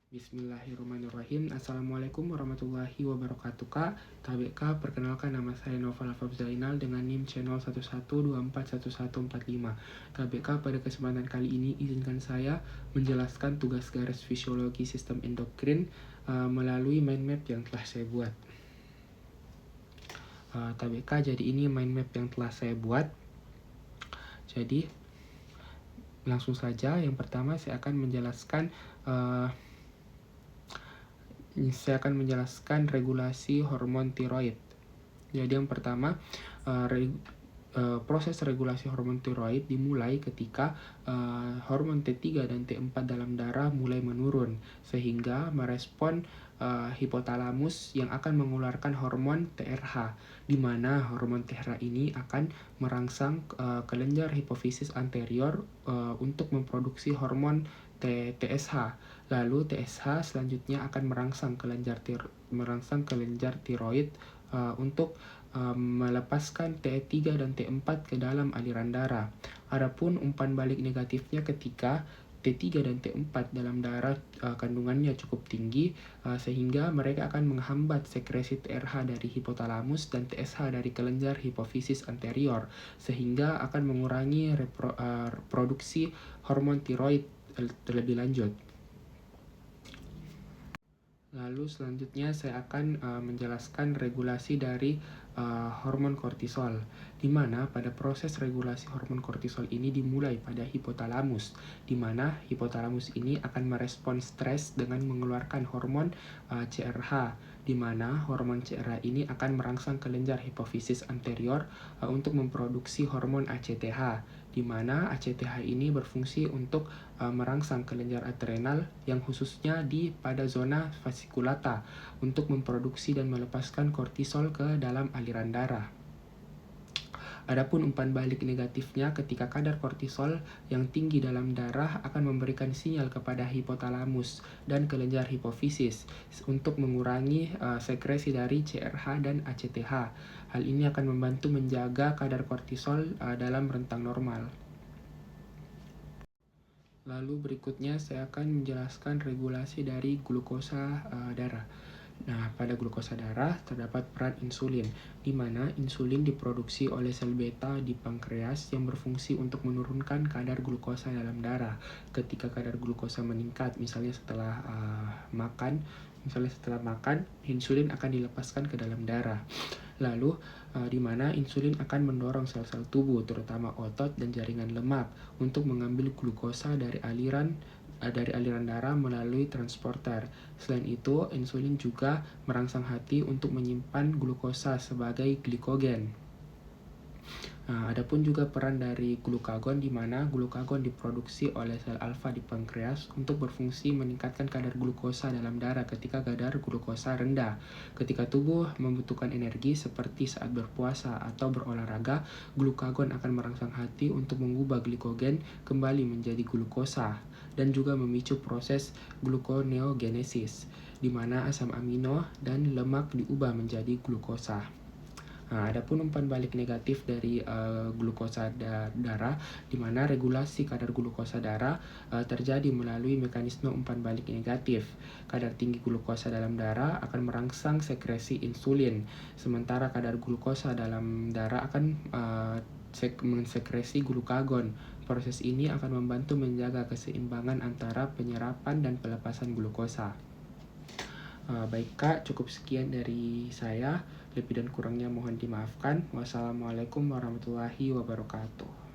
Bismillahirrahmanirrahim. Assalamualaikum warahmatullahi wabarakatuh, Kak. Kak, perkenalkan nama saya Noval Afaf Zainal dengan NIM channel 11241145. Kak, pada kesempatan kali ini izinkan saya menjelaskan tugas garis fisiologi sistem endokrin melalui mind map yang telah saya buat. Kak, jadi ini mind map yang telah saya buat. Jadi langsung saja, yang pertama saya akan menjelaskan regulasi hormon tiroid. Jadi yang pertama, proses regulasi hormon tiroid dimulai ketika hormon T3 dan T4 dalam darah mulai menurun, sehingga merespon hipotalamus yang akan mengeluarkan hormon TRH, di mana hormon TRH ini akan merangsang kelenjar hipofisis anterior untuk memproduksi hormon TSH. Lalu TSH selanjutnya akan merangsang kelenjar tiroid untuk melepaskan T3 dan T4 ke dalam aliran darah. Adapun umpan balik negatifnya ketika T3 dan T4 dalam darah kandungannya cukup tinggi, sehingga mereka akan menghambat sekresi TRH dari hipotalamus dan TSH dari kelenjar hipofisis anterior, sehingga akan mengurangi produksi hormon tiroid terlebih lanjut. Lalu selanjutnya saya akan menjelaskan regulasi dari hormon kortisol, di mana pada proses regulasi hormon kortisol ini dimulai pada hipotalamus, di mana hipotalamus ini akan merespon stres dengan mengeluarkan hormon CRH, di mana hormon CRH ini akan merangsang kelenjar hipofisis anterior untuk memproduksi hormon ACTH, di mana ACTH ini berfungsi untuk merangsang kelenjar adrenal yang khususnya pada zona fasciculata untuk memproduksi dan melepaskan kortisol ke dalam aliran darah. Adapun umpan balik negatifnya ketika kadar kortisol yang tinggi dalam darah akan memberikan sinyal kepada hipotalamus dan kelenjar hipofisis untuk mengurangi sekresi dari CRH dan ACTH. Hal ini akan membantu menjaga kadar kortisol dalam rentang normal. Lalu berikutnya saya akan menjelaskan regulasi dari glukosa darah. Nah, pada glukosa darah terdapat peran insulin, di mana insulin diproduksi oleh sel beta di pankreas yang berfungsi untuk menurunkan kadar glukosa dalam darah. Ketika kadar glukosa meningkat, misalnya setelah makan, insulin akan dilepaskan ke dalam darah. Lalu, di mana insulin akan mendorong sel-sel tubuh, terutama otot dan jaringan lemak, untuk mengambil glukosa dari aliran darah melalui transporter. Selain itu, insulin juga merangsang hati untuk menyimpan glukosa sebagai glikogen. Adapun juga peran dari glukagon, di mana glukagon diproduksi oleh sel alfa di pankreas untuk berfungsi meningkatkan kadar glukosa dalam darah ketika kadar glukosa rendah. Ketika tubuh membutuhkan energi seperti saat berpuasa atau berolahraga, glukagon akan merangsang hati untuk mengubah glikogen kembali menjadi glukosa dan juga memicu proses gluconeogenesis, di mana asam amino dan lemak diubah menjadi glukosa. Adapun umpan balik negatif dari glukosa darah, di mana regulasi kadar glukosa darah terjadi melalui mekanisme umpan balik negatif. Kadar tinggi glukosa dalam darah akan merangsang sekresi insulin, sementara kadar glukosa dalam darah akan mensekresi glukagon. Proses ini akan membantu menjaga keseimbangan antara penyerapan dan pelepasan glukosa. Baik Kak, cukup sekian dari saya. Lebih dan kurangnya mohon dimaafkan. Wassalamualaikum warahmatullahi wabarakatuh.